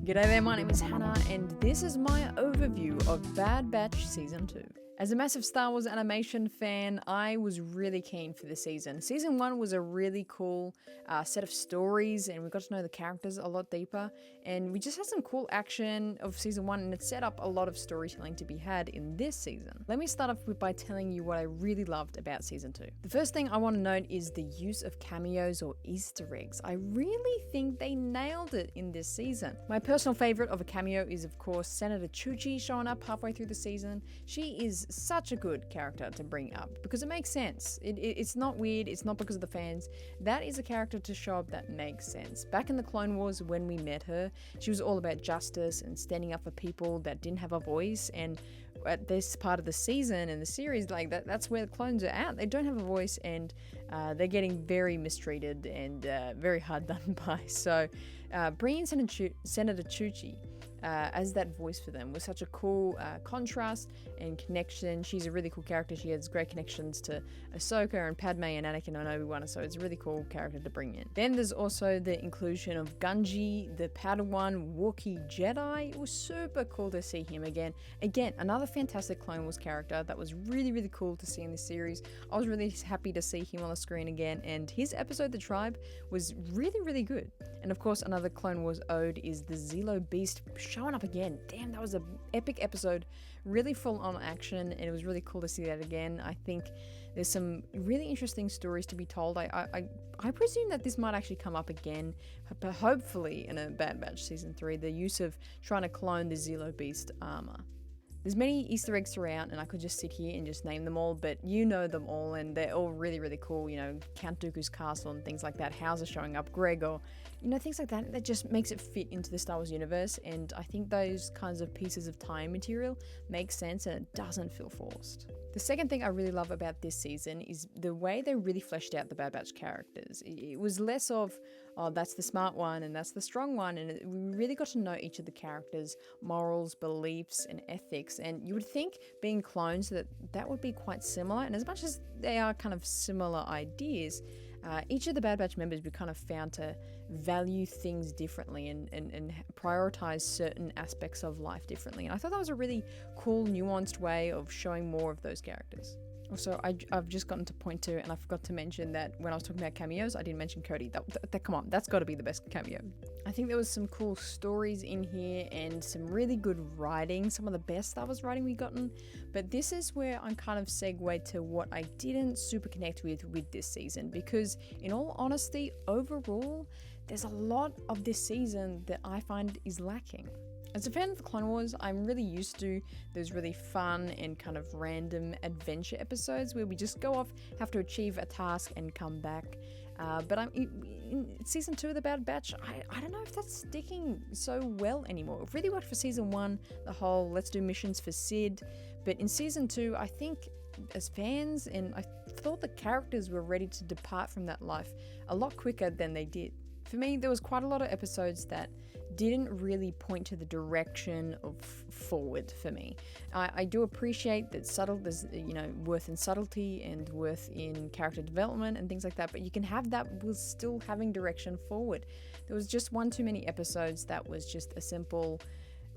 G'day there, my name is Hannah, and this is my overview of Bad Batch Season 2. As a massive Star Wars animation fan, I was really keen for this season. Season 1 was a really cool set of stories, and we got to know the characters a lot deeper, and we just had some cool action of Season 1, and it set up a lot of storytelling to be had in this season. Let me start off by telling you what I really loved about Season 2. The first thing I want to note is the use of cameos or Easter eggs. I really think they nailed it in this season. My personal favorite of a cameo is, of course, Senator Chuchi showing up halfway through the season. She is such a good character to bring up because it makes sense. It's not weird, it's not because of the fans. That is a character to show up that makes sense. Back in the Clone Wars, when we met her, she was all about justice and standing up for people that didn't have a voice, and at this part of the season and the series, like that's where the clones are at. They don't have a voice, and they're getting very mistreated and very hard done by. So bringing Senator Chuchi as that voice for them was such a cool contrast and connection. She's a really cool character. She has great connections to Ahsoka and Padme and Anakin and Obi-Wan, so it's a really cool character to bring in. Then there's also the inclusion of Gunji, the Padawan Wookiee Jedi. It was super cool to see him again. Again, another fantastic Clone Wars character that was really, really cool to see in this series. I was really happy to see him on the screen again, and his episode, The Tribe, was really, really good. And of course, another Clone Wars ode is the Zillo Beast showing up again. Damn, that was an epic episode, really full on action, and it was really cool to see that again. I think there's some really interesting stories to be told. I presume that this might actually come up again, but hopefully in a Bad Batch Season 3, the use of trying to clone the Zillo Beast armor. There's many Easter eggs throughout, and I could just sit here and just name them all, but you know them all, and they're all really, really cool. You know, Count Dooku's castle and things like that, Hauser showing up, Gregor, you know, things like that. That just makes it fit into the Star Wars universe, and I think those kinds of pieces of time material make sense, and it doesn't feel forced. The second thing I really love about this season is the way they really fleshed out the Bad Batch characters. It was less of, oh, that's the smart one and that's the strong one, and we really got to know each of the characters' morals, beliefs, and ethics. And you would think, being clones, that would be quite similar. And as much as they are kind of similar ideas, each of the Bad Batch members we kind of found to value things differently and prioritize certain aspects of life differently. And I thought that was a really cool, nuanced way of showing more of those characters. Also, I've just gotten to point 2, and I forgot to mention that when I was talking about cameos, I didn't mention Cody. Come on, that's got to be the best cameo. I think there was some cool stories in here and some really good writing, some of the best Star Wars writing we've gotten. But this is where I'm kind of segued to what I didn't super connect with this season, because in all honesty, overall, there's a lot of this season that I find is lacking. As a fan of the Clone Wars, I'm really used to those really fun and kind of random adventure episodes where we just go off, have to achieve a task, and come back. But in Season 2 of the Bad Batch, I don't know if that's sticking so well anymore. It really worked for Season 1, the whole let's do missions for Sid. But in Season 2, I think as fans, and I thought the characters were ready to depart from that life a lot quicker than they did. For me, there was quite a lot of episodes that didn't really point to the direction of forward for me. I do appreciate that there's, you know, worth in subtlety and worth in character development and things like that, but you can have that with still having direction forward. There was just one too many episodes that was just a simple,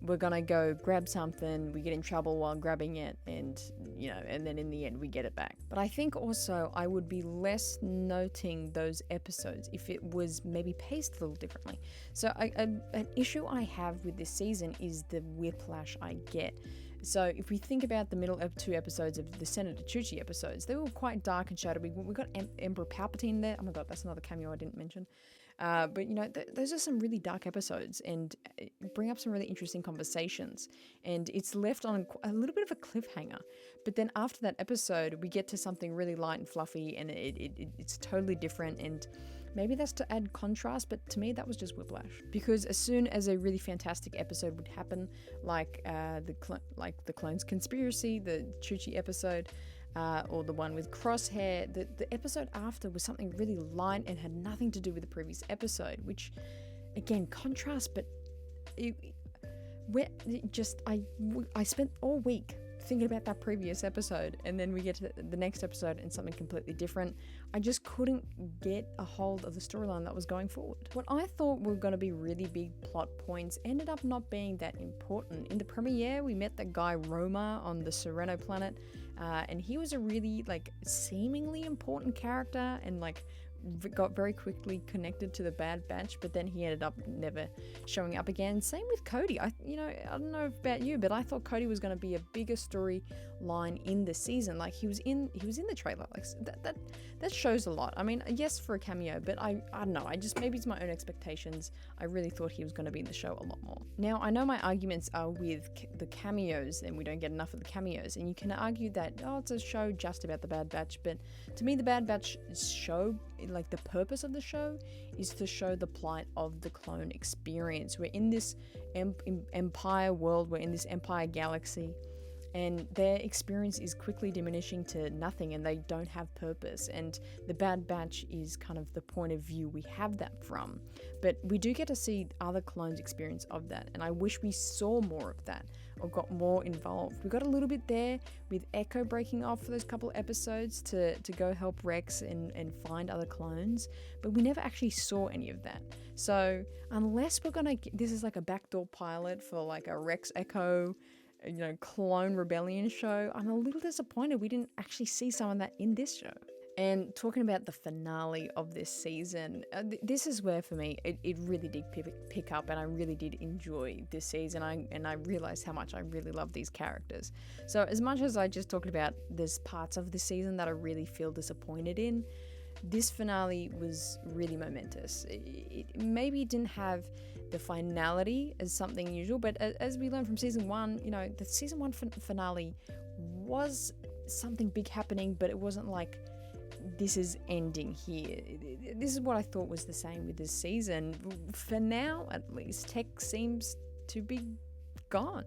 we're gonna go grab something, we get in trouble while grabbing it, and you know, and then in the end we get it back. But I think also I would be less noting those episodes if it was maybe paced a little differently. So an issue I have with this season is the whiplash I get. So if we think about the middle of 2 episodes of the Senator Chuchi episodes, they were quite dark and shadowy. We got Emperor Palpatine there. Oh my god, that's another cameo I didn't mention. But you know, those are some really dark episodes and bring up some really interesting conversations. And it's left on a little bit of a cliffhanger. But then after that episode, we get to something really light and fluffy, and it's totally different. And maybe that's to add contrast, but to me that was just whiplash. Because as soon as a really fantastic episode would happen, like the Clones Conspiracy, the Chuchi episode, or the one with Crosshair, the episode after was something really light and had nothing to do with the previous episode, which, again, contrast, but I spent all week thinking about that previous episode, and then we get to the next episode and something completely different. I just couldn't get a hold of the storyline that was going forward. What I thought were going to be really big plot points ended up not being that important. In the premiere, we met that guy Roma on the Sereno planet, and he was a really seemingly important character, and got very quickly connected to the Bad Batch, but then he ended up never showing up again. Same with Cody. I don't know about you, but I thought Cody was going to be a bigger storyline in the season. He was in the trailer. That shows a lot. I mean, yes, for a cameo, but I don't know. Maybe it's my own expectations. I really thought he was going to be in the show a lot more. Now, I know my arguments are with the cameos, and we don't get enough of the cameos. And you can argue that it's a show just about the Bad Batch, but to me, the Bad Batch show, the purpose of the show is to show the plight of the clone experience. We're in this empire world, we're in this empire galaxy, and their experience is quickly diminishing to nothing, and they don't have purpose. And the Bad Batch is kind of the point of view we have that from. But we do get to see other clones' experience of that, and I wish we saw more of that or got more involved. We got a little bit there with Echo breaking off for those couple episodes to go help Rex and find other clones, but we never actually saw any of that. So unless this is like a backdoor pilot for a Rex Echo clone rebellion show, I'm a little disappointed we didn't actually see some of that in this show. And talking about the finale of this season, this is where for me it really did pick up, and I really did enjoy this season, and I realized how much I really love these characters. So as much as I just talked about there's parts of this season that I really feel disappointed in, this finale was really momentous. Maybe it didn't have the finality as something usual, but as we learned from season 1, the season 1 finale was something big happening, but it wasn't like this is ending here. This is what I thought was the same with this season. For now, at least, Tech seems to be gone.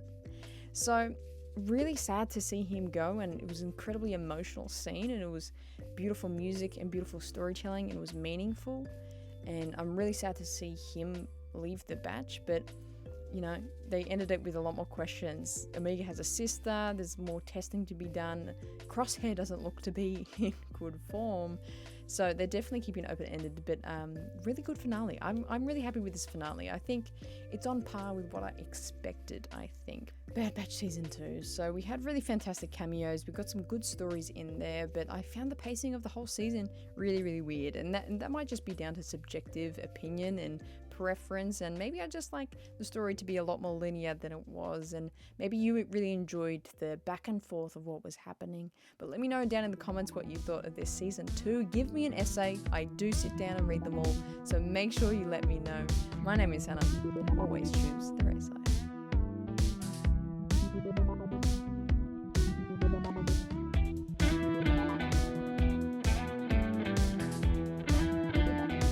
So really sad to see him go, and it was an incredibly emotional scene, and it was beautiful music and beautiful storytelling, and it was meaningful. And I'm really sad to see him leave the Batch, but they ended up with a lot more questions. Omega has a sister, there's more testing to be done. Crosshair doesn't look to be in good form. So they're definitely keeping it open-ended, but really good finale. I'm really happy with this finale. I think it's on par with what I expected, I think. Bad Batch Season 2. So we had really fantastic cameos. We got some good stories in there, but I found the pacing of the whole season really, really weird. And that might just be down to subjective opinion and preference, and maybe I just like the story to be a lot more linear than it was, and maybe you really enjoyed the back and forth of what was happening. But let me know down in the comments what you thought of this season 2. Give me an essay. I do sit down and read them all, so make sure you let me know. My name is Hannah. Always choose the